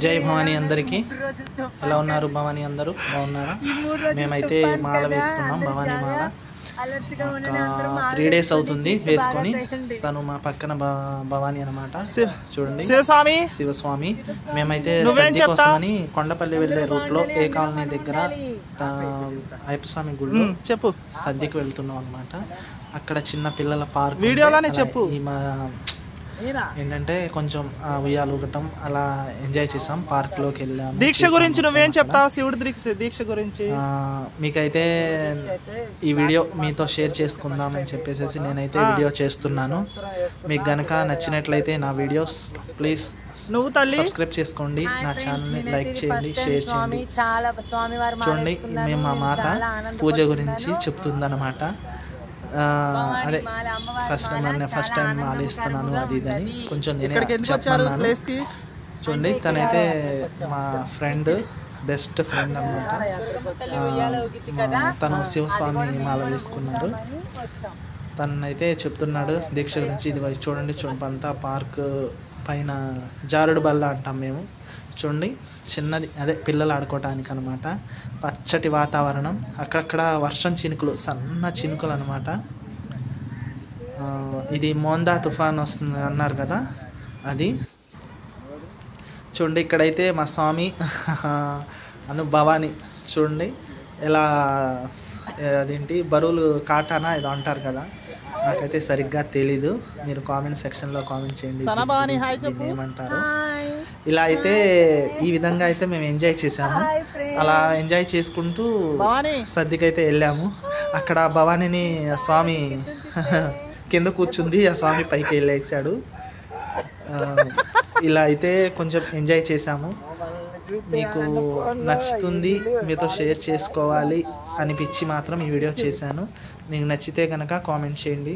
జై భవానీ అందరికీ. ఎలా ఉన్నారు భవానీ? అందరూ బాగున్నారా? మేమైతే మాల వేసుకున్నాం, భవానీ మాల. 3 days అవుతుంది వేసుకొని. తను మా పక్కన భవానీ అనమాట, చూడండి, శివస్వామి. మేమైతే కోసమని కొండపల్లి వెళ్ళే రూట్ లో ఏ కాలనీ దగ్గర అయ్యప్పస్వామి గుళ్ళు చెప్పు సద్దికి వెళ్తున్నాం అనమాట. అక్కడ చిన్న పిల్లల పార్క్ వీడియోలోనే చెప్పు. ఏంటంటే కొంచెం ఉయ్యాలు ఊగటం అలా ఎంజాయ్ చేసాం. పార్క్ లోకి వెళ్ళాము. దీక్ష గురించి నువ్వేం చెప్తావు? శివుడి దీక్ష గురించి మీకైతే ఈ వీడియో మీతో షేర్ చేసుకుందామని చెప్పేసి నేనైతే వీడియో చేస్తున్నాను. మీకు గనక నచ్చినట్లయితే నా వీడియోస్ ప్లీజ్ సబ్స్క్రైబ్ చేసుకోండి, నా ఛానల్ ని లైక్ చేయండి, షేర్ చేయండి. చూడండి, మేము మా మాత పూజ గురించి చెప్తుందన్నమాట. అదే ఫస్ట్ టైం మాలేస్తున్నాను అది ఇదని కొంచెం చెప్పన్నాను. చూడండి, తనైతే మా ఫ్రెండ్, బెస్ట్ ఫ్రెండ్ అన్నమాట. తను శివస్వామి మాల వేసుకున్నారు. తనైతే చెప్తున్నాడు దీక్ష గురించి. ఇది చూడండి, అంతా పార్క్ పైన జారుడు బల్ల అంటాం మేము. చూడండి, చిన్నది, అదే పిల్లలు ఆడుకోవటానికి అనమాట. పచ్చటి వాతావరణం, అక్కడక్కడ వర్షం చినుకులు, సన్న చినుకులు అనమాట. ఇది మోందా తుఫాన్ వస్తుంది అన్నారు కదా, అది. చూడండి, ఇక్కడైతే మా స్వామి భవానీ చూడండి ఎలా, అదేంటి బరువులు కాటానా ఏదో అంటారు కదా, నాకైతే సరిగ్గా తెలీదు. మీరు కామెంట్ సెక్షన్లో కామెంట్ చేయండి ఏమంటారు. ఇలా అయితే ఈ విధంగా అయితే మేము ఎంజాయ్ చేసాము. అలా ఎంజాయ్ చేసుకుంటూ సద్దికైతే వెళ్ళాము. అక్కడ భవానీని స్వామి కింద కూర్చుంది, ఆ స్వామి పైకి వెళ్ళేసాడు. ఇలా అయితే కొంచెం ఎంజాయ్ చేసాము. మీకు నచ్చుతుంది, మీతో షేర్ చేసుకోవాలి అనిపించి మాత్రం ఈ వీడియో చేశాను. మీకు నచ్చితే కనుక కామెంట్ చేయండి.